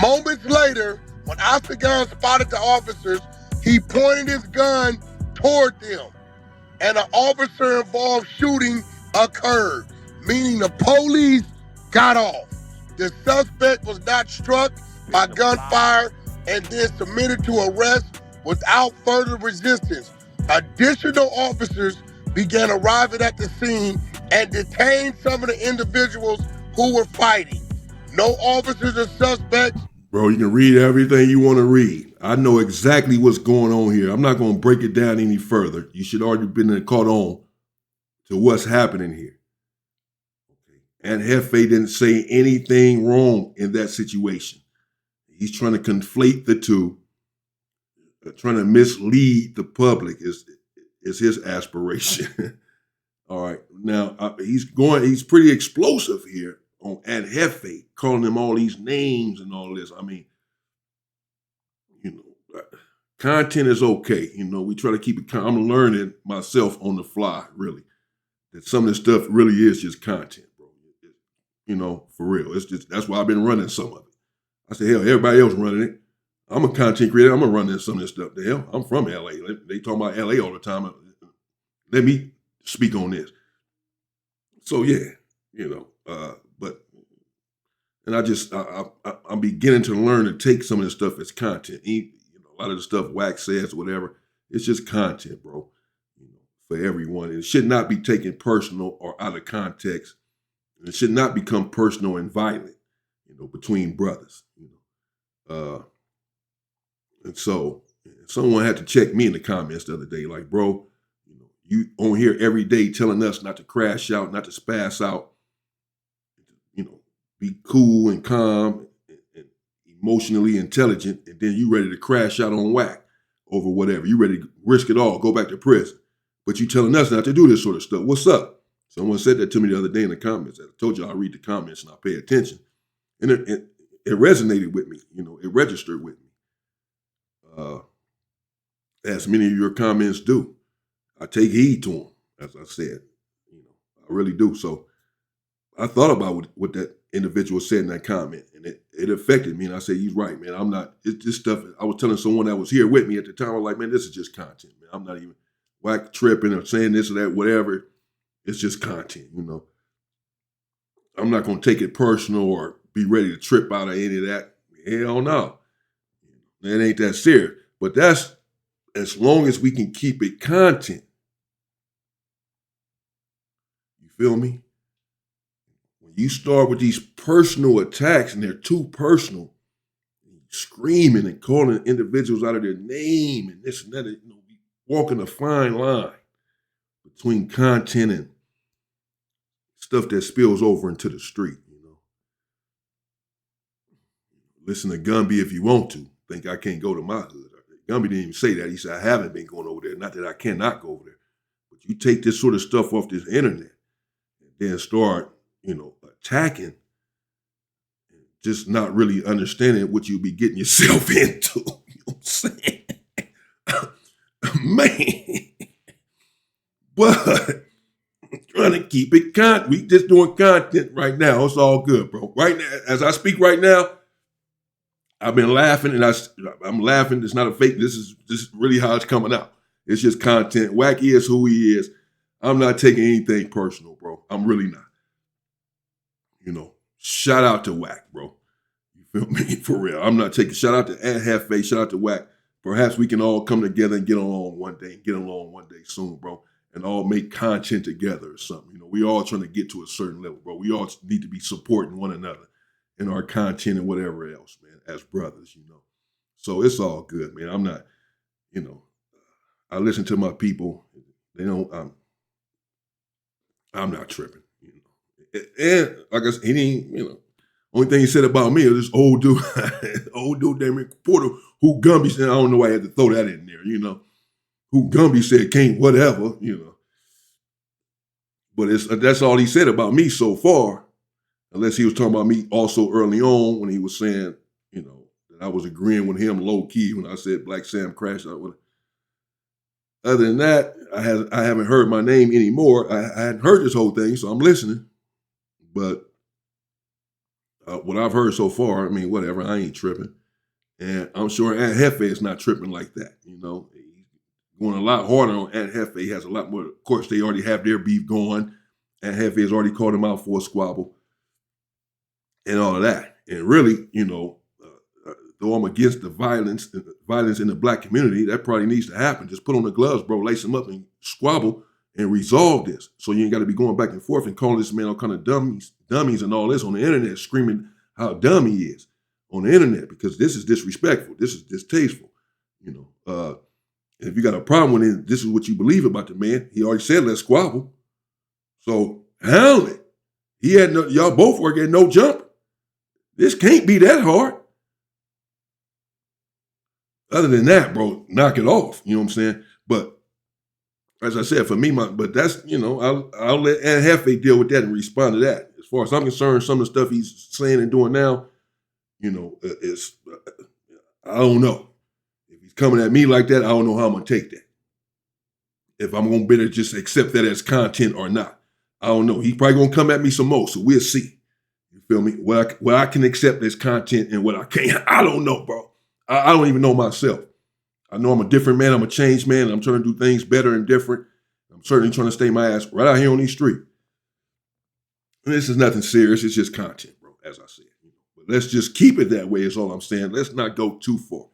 Moments later, when Ashigan spotted the officers, he pointed his gun toward them, and an officer-involved shooting occurred, meaning the police got off. The suspect was not struck by gunfire and then submitted to arrest without further resistance. Additional officers began arriving at the scene and detained some of the individuals who were fighting. No officers or suspects. Bro, you can read everything you want to read. I know exactly what's going on here. I'm not going to break it down any further. You should already been caught on to what's happening here. And Hefe didn't say anything wrong in that situation. he's trying to conflate the two, trying to mislead the public is his aspiration. All right. Now he's pretty explosive here on Ad Hefe, calling them all these names and all this. I mean, content is okay. We try to keep it. I'm learning myself on the fly, really, that some of this stuff really is just content, bro. For real. It's just, that's why I've been running some of it. I said, hell, everybody else running it. I'm a content creator. I'm gonna run some of this stuff. The hell, I'm from LA. They talk about LA all the time. Let me speak on this. So yeah, but and I'm beginning to learn to take some of this stuff as content. A lot of the stuff Wack says, whatever, it's just content, bro. For everyone, it should not be taken personal or out of context. It should not become personal and violent, between brothers. And so someone had to check me in the comments the other day, like, bro, you on here every day telling us not to crash out, not to spaz out, be cool and calm and emotionally intelligent, and then you ready to crash out on Wack over whatever. You ready to risk it all, go back to prison. But you telling us not to do this sort of stuff. What's up? Someone said that to me the other day in the comments. I told you I read the comments and I pay attention. And it resonated with me. It registered with me. As many of your comments do. I take heed to them, as I said. I really do. So I thought about what that individual said in that comment, and it affected me. And I said, he's right, man. I'm not, it's just stuff. I was telling someone that was here with me at the time, I was like, man, this is just content, man. I'm not even Wack tripping or saying this or that, whatever. It's just content, I'm not going to take it personal or be ready to trip out of any of that. Hell no. It ain't that serious. But that's as long as we can keep it content. You feel me? When you start with these personal attacks and they're too personal, screaming and calling individuals out of their name and this and that, walking a fine line between content and stuff that spills over into the street, Listen to Gumby if you want to. Think I can't go to my hood. Gumby didn't even say that. He said, I haven't been going over there. Not that I cannot go over there. But you take this sort of stuff off this internet and then start, attacking, and just not really understanding what you'll be getting yourself into. You know what I'm saying? Man. But trying to keep it content. We just doing content right now. It's all good, bro. Right now, as I speak right now, I've been laughing, and I'm laughing. It's not a fake. This is really how it's coming out. It's just content. Wack is who he is. I'm not taking anything personal, bro. I'm really not. Shout out to Wack, bro. You feel me? For real. I'm not taking. Shout out to Ad Hefe. Shout out to Wack. Perhaps we can all come together and get along one day soon, bro. And all make content together or something. We all trying to get to a certain level, bro. We all need to be supporting one another in our content and whatever else, man, as brothers, So it's all good, man. I'm not, I listen to my people. They don't, I'm not tripping, And like I said, he didn't, only thing he said about me is this old dude, Damion Porter, who Gumby said, I don't know why I had to throw that in there, who Gumby said can't whatever, But that's all he said about me so far, unless he was talking about me also early on when he was saying, that I was agreeing with him low key when I said Black Sam crashed out with him. Other than that, I haven't heard my name anymore. I hadn't heard this whole thing, so I'm listening. But what I've heard so far, whatever, I ain't tripping. And I'm sure Ad Hefe is not tripping like that, He's going a lot harder on Ad Hefe. He has a lot more. Of course, they already have their beef going. Ad Hefe has already called him out for a squabble and all of that. And really, though I'm against the violence in the Black community, that probably needs to happen. Just put on the gloves, bro, lace them up and squabble and resolve this. So you ain't got to be going back and forth and calling this man all kind of dummies and all this on the internet, screaming how dumb he is on the internet, because this is disrespectful. This is distasteful. If you got a problem with it, this is what you believe about the man. He already said, let's squabble. So handle it. Y'all both work at no jump. This can't be that hard. Other than that, bro, knock it off. You know what I'm saying? But as I said, for me, but that's, I'll let Aunt Hefe deal with that and respond to that. As far as I'm concerned, some of the stuff he's saying and doing now, it's I don't know. If he's coming at me like that, I don't know how I'm gonna take that. If I'm gonna better just accept that as content or not, I don't know. He's probably gonna come at me some more, so we'll see. You feel me? What I can accept as content and what I can't, I don't know, bro. I don't even know myself. I know I'm a different man. I'm a changed man. And I'm trying to do things better and different. I'm certainly trying to stay my ass right out here on these streets. And this is nothing serious. It's just content, bro, as I said. But let's just keep it that way is all I'm saying. Let's not go too far.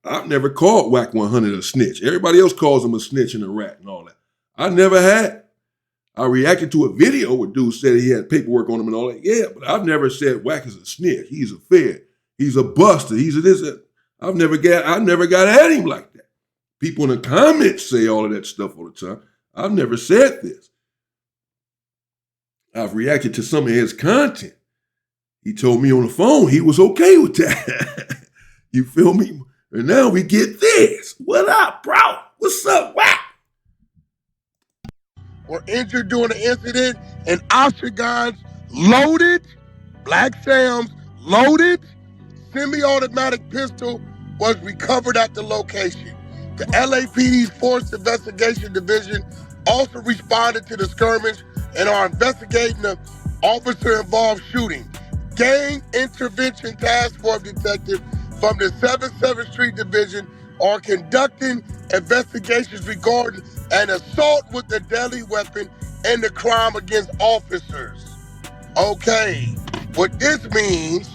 I've never called Wack100 a snitch. Everybody else calls him a snitch and a rat and all that. I never had. I reacted to a video where dude said he had paperwork on him and all that. Yeah, but I've never said Wack is a snitch. He's a fed. He's a buster. He's a this. I've never got at him like that. People in the comments say all of that stuff all the time. I've never said this. I've reacted to some of his content. He told me on the phone he was okay with that. You feel me? And now we get this. What up, bro? What's up, Wack? Were injured during the incident, and Octagon's loaded, Black Sam's loaded, semi-automatic pistol was recovered at the location. The LAPD's Force Investigation Division also responded to the skirmish and are investigating the officer-involved shooting. Gang Intervention Task Force detectives from the 77th Street Division are conducting investigations regarding an assault with a deadly weapon and the crime against officers. Okay, what this means,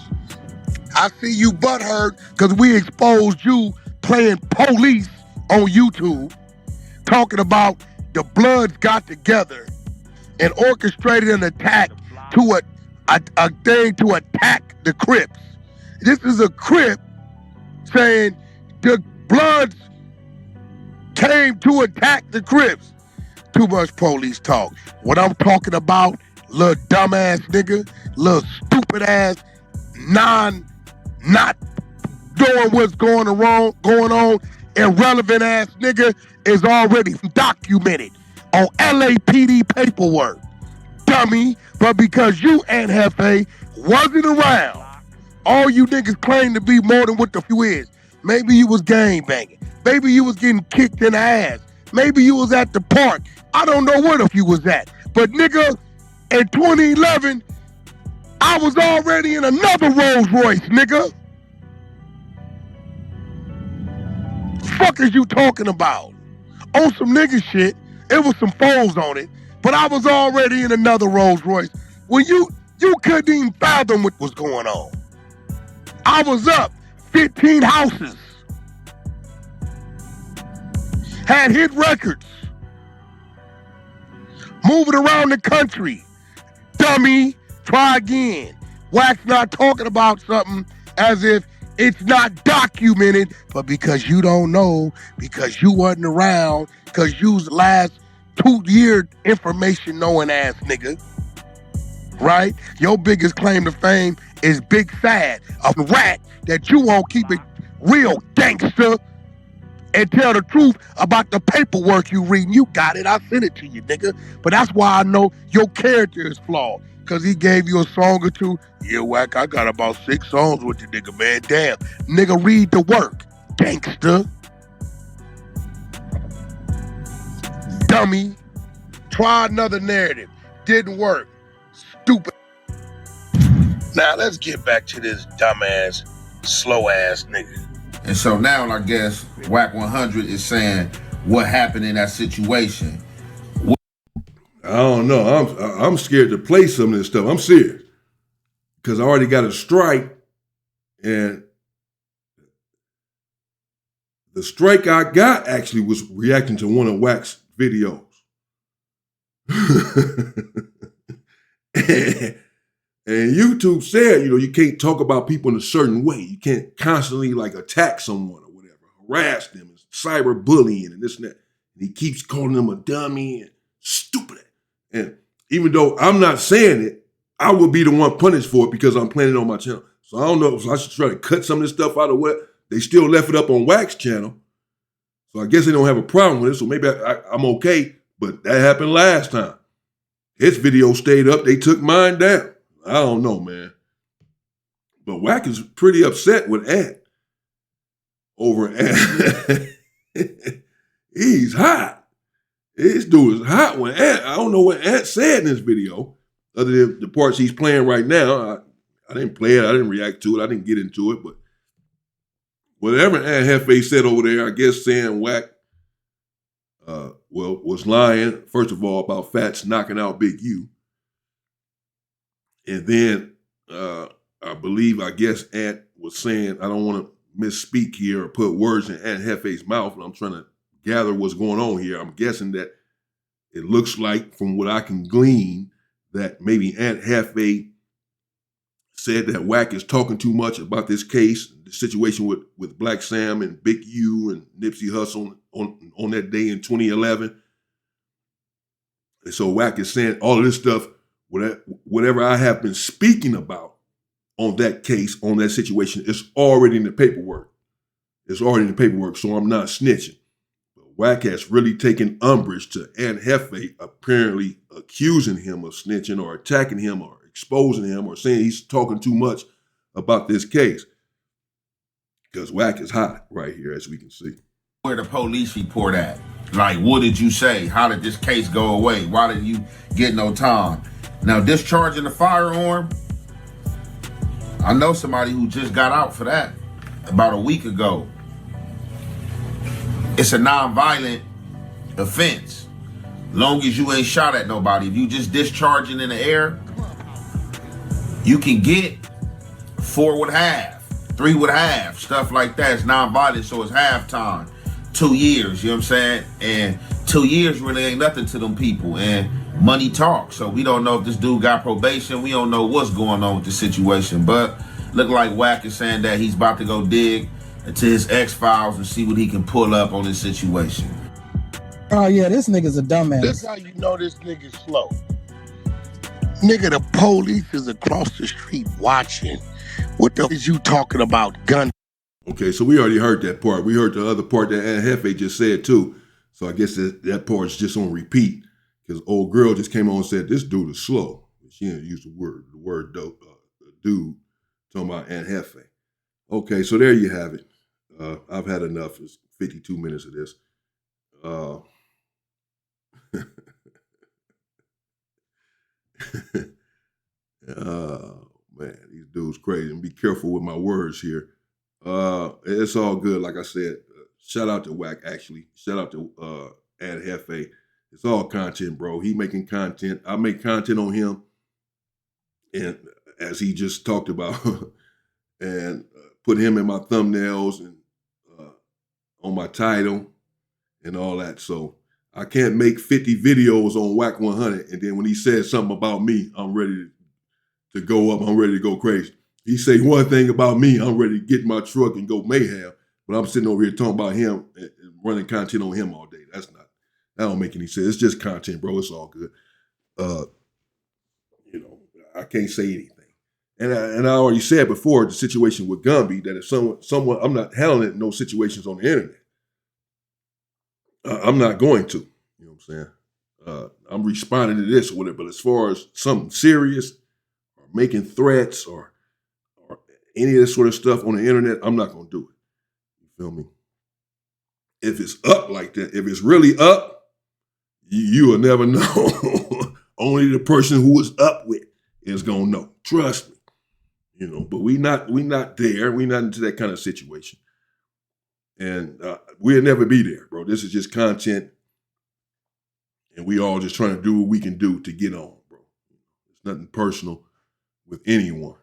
I see you butthurt because we exposed you playing police on YouTube, talking about the Bloods got together and orchestrated an attack to a thing to attack the Crips. This is a Crip saying the Bloods came to attack the Crips. Too much police talk. What I'm talking about, little dumbass nigga, little stupid ass, not doing what's going on, irrelevant ass nigga is already documented on LAPD paperwork. Dummy, but because you, Aunt Hefe, wasn't around, all you niggas claim to be more than what the few is. Maybe you was gang banging. Maybe you was getting kicked in the ass. Maybe you was at the park. I don't know where the few was at. But nigga, in 2011, I was already in another Rolls Royce, nigga. Fuck is you talking about? On some nigga shit, it was some foes on it, but I was already in another Rolls Royce. When you couldn't even fathom what was going on. I was up 15 houses. Had hit records. Moving around the country. Dummy, try again. Wack's not talking about something as if it's not documented, but because you don't know, because you wasn't around, because you was the last 2-year information knowing ass nigga, right? Your biggest claim to fame is Big Sad, a rat that you won't keep it real gangster and tell the truth about the paperwork you reading. You got it, I sent it to you, nigga. But that's why I know your character is flawed. Cause he gave you a song or two. Yeah, Wack, I got about 6 songs with the nigga, man. Damn. Nigga, read the work. Gangster. Dummy. Try another narrative. Didn't work. Stupid. Now, let's get back to this dumbass, slow-ass nigga. And so now I guess Wack100 is saying what happened in that situation. I don't know. I'm scared to play some of this stuff. I'm serious. Because I already got a strike, and the strike I got actually was reacting to one of Wack's videos. And YouTube said, you can't talk about people in a certain way. You can't constantly attack someone or whatever, harass them, cyberbullying and this and that. And he keeps calling them a dummy and stupid. And even though I'm not saying it, I will be the one punished for it because I'm playing it on my channel. So I don't know if I should try to cut some of this stuff out or what. they still left it up on Wack's channel. So I guess they don't have a problem with it. So maybe I'm okay. But that happened last time. His video stayed up. They took mine down. I don't know, man. But Wack is pretty upset with Ant over Ant. He's hot. This dude is hot when Ant. I don't know what Ant said in this video, other than the parts he's playing right now. I didn't play it. I didn't react to it. I didn't get into it. But whatever Ant Hefe said over there, I guess saying Wack was lying, first of all, about Fats knocking out Big U. And then I guess Ant was saying, I don't want to misspeak here or put words in Ant Hefe's mouth, and I'm trying to gather what's going on here. I'm guessing that it looks like, from what I can glean, that maybe Ant Hefe said that Wack is talking too much about this case, the situation with Black Sam and Big U and Nipsey Hussle on that day in 2011. And so Wack is saying all of this stuff, whatever I have been speaking about on that case, on that situation, it's already in the paperwork. It's already in the paperwork, so I'm not snitching. But Wack has really taken umbrage to Ant Hefe apparently accusing him of snitching or attacking him or exposing him or saying he's talking too much about this case. Because Wack is hot right here, as we can see. Where the police report at? Like, what did you say? How did this case go away? Why didn't you get no time? Now, discharging the firearm, I know somebody who just got out for that about a week ago. It's a non-violent offense. Long as you ain't shot at nobody. If you just discharging in the air, you can get 4.5, 3.5, stuff like that. It's non-violent, so it's halftime. 2 years, you know what I'm saying? And 2 years really ain't nothing to them people. And money talks. So we don't know if this dude got probation. We don't know what's going on with the situation. But look like Wack is saying that he's about to go dig into his X-Files and see what he can pull up on this situation. Oh yeah, this nigga's a dumbass. This how you know this nigga's slow. Nigga, the police is across the street watching. What the is you talking about, gun? Okay, so we already heard that part. We heard the other part that Ant Hefe just said too. So I guess that part is just on repeat. Because old girl just came on and said, this dude is slow. She didn't use the word dude, talking about Ant Hefe. Okay, so there you have it. I've had enough. It's 52 minutes of this. Man, these dudes crazy. And be careful with my words here. It's all good. Like I said, shout out to Wack, actually. Shout out to Ant Hefe. It's all content, bro. He making content. I make content on him. And as he just talked about, and put him in my thumbnails and on my title and all that. So I can't make 50 videos on Wack100. And then when he says something about me, I'm ready to go up. I'm ready to go crazy. He say one thing about me, I'm ready to get in my truck and go mayhem. But I'm sitting over here talking about him and running content on him all day. That don't make any sense. It's just content, bro. It's all good. I can't say anything. And I already said before, the situation with Gumby, that if someone, I'm not handling no situations on the internet. I'm not going to, you know what I'm saying? I'm responding to this or whatever, but as far as something serious or making threats or any of this sort of stuff on the internet, I'm not going to do it. You feel me? If it's up like that, if it's really up, you will never know. Only the person who is up with is going to know. Trust me. But we not there. We not into that kind of situation. And we'll never be there, bro. This is just content. And we all just trying to do what we can do to get on, bro. It's nothing personal with anyone.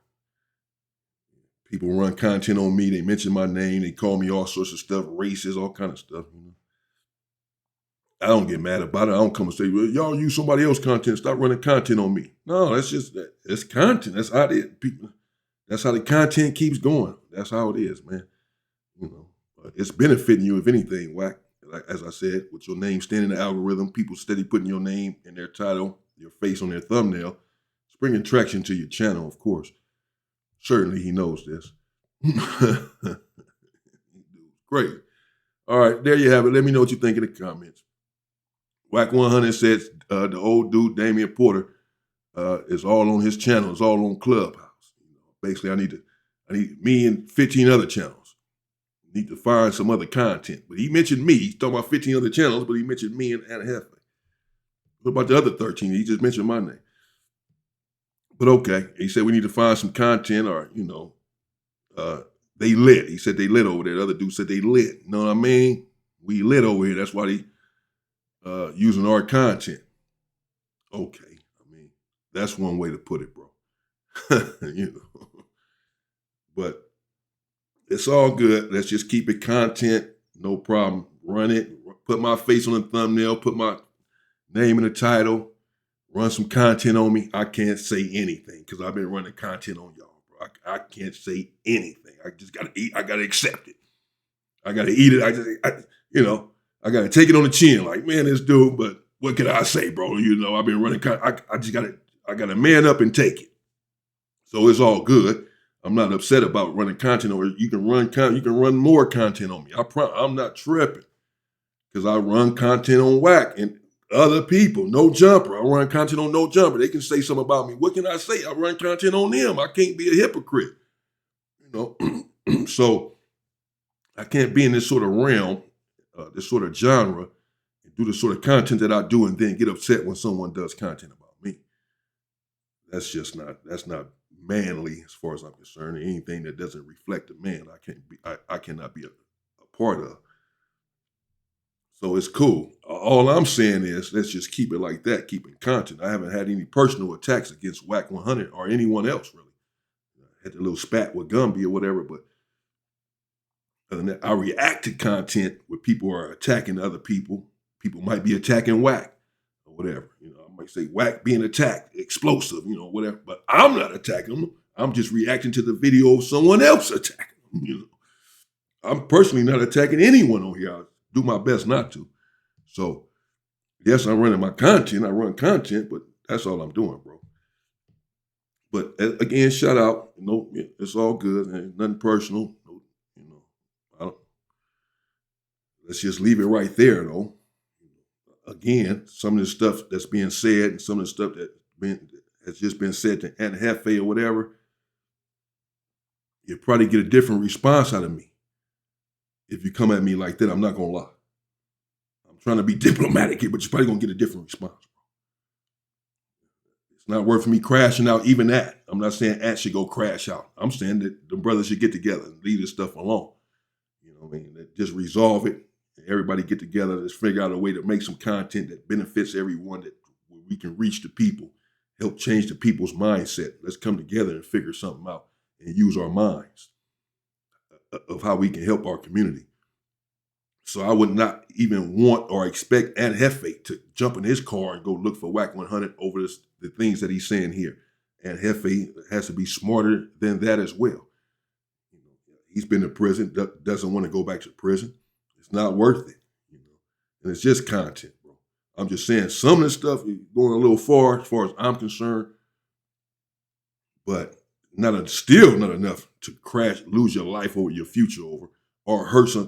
People run content on me. They mention my name. They call me all sorts of stuff, racist, all kind of stuff. I don't get mad about it. I don't come and say, well, y'all use somebody else's content. Stop running content on me. No, that's just that. It's content. That's how it is. People. That's how the content keeps going. That's how it is, man. It's benefiting you, if anything, Wack. Like, as I said, with your name standing in the algorithm, people steady putting your name in their title, your face on their thumbnail. It's bringing traction to your channel, of course. Certainly he knows this. Great. All right, there you have it. Let me know what you think in the comments. Wack100 says the old dude, Damion Porter, is all on his channel. It's all on Clubhouse. Basically, I need me and 15 other channels. Need to find some other content. But he mentioned me. He's talking about 15 other channels, but he mentioned me and Anna Hefe. What about the other 13? He just mentioned my name. But okay, he said we need to find some content or, they lit. He said they lit over there. The other dude said they lit. You know what I mean? We lit over here. That's why they using our content. Okay. I mean, that's one way to put it, bro. But it's all good. Let's just keep it content. No problem. Run it. Put my face on the thumbnail. Put my name in the title. Run some content on me. I can't say anything because I've been running content on y'all, bro. I can't say anything. I just got to eat. I got to accept it. I got to eat it. I got to take it on the chin. Like, man, this dude, but what can I say, bro? I've been running content. I got to man up and take it. So it's all good. I'm not upset about running content, or you can run more content on me. I'm not tripping because I run content on Wack and other people. No Jumper. I run content on No Jumper. They can say something about me. What can I say? I run content on them. I can't be a hypocrite. So I can't be in this sort of realm, this sort of genre, and do the sort of content that I do and then get upset when someone does content about me. That's not manly as far as I'm concerned. Anything that doesn't reflect a man, I cannot be a part of. So it's cool. All I'm saying is let's just keep it like that, keep it content. I haven't had any personal attacks against Wack100 or anyone else really. I had a little spat with Gumby or whatever, but other than that, I react to content where people are attacking other people. People might be attacking Wack or whatever. I might say Wack being attacked, explosive, whatever. But I'm not attacking them. I'm just reacting to the video of someone else attacking them. I'm personally not attacking anyone on here. I do my best not to. So, yes, I'm running my content. I run content, but that's all I'm doing, bro. But again, shout out. It's all good. Ain't nothing personal. Let's just leave it right there, though. Again, some of the stuff that's being said and some of the stuff that has just been said to Anna Hefe or whatever, you'll probably get a different response out of me. If you come at me like that, I'm not going to lie. I'm trying to be diplomatic here, but you're probably going to get a different response. It's not worth me crashing out even that. I'm not saying Ant should go crash out. I'm saying that the brothers should get together and leave this stuff alone. Just resolve it. Everybody get together. Let's figure out a way to make some content that benefits everyone, that we can reach the people, help change the people's mindset. Let's come together and figure something out and use our minds of how we can help our community. So I would not even want or expect Anna Hefe to jump in his car and go look for Wack100 over the things that he's saying here. Anna Hefe has to be smarter than that as well. He's been in prison, doesn't want to go back to prison. It's not worth it, and it's just content, bro. I'm just saying some of the stuff is going a little far as I'm concerned, but still not enough to lose your life over your future over, or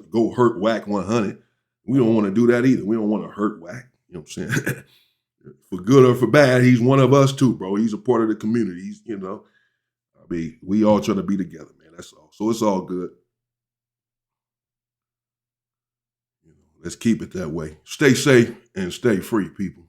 go hurt Wack100. We don't want to do that either. We don't want to hurt Wack. You know what I'm saying? For good or for bad, he's one of us too, bro. He's a part of the community. He's, we all trying to be together, man. That's all. So it's all good. Let's keep it that way. Stay safe and stay free, people.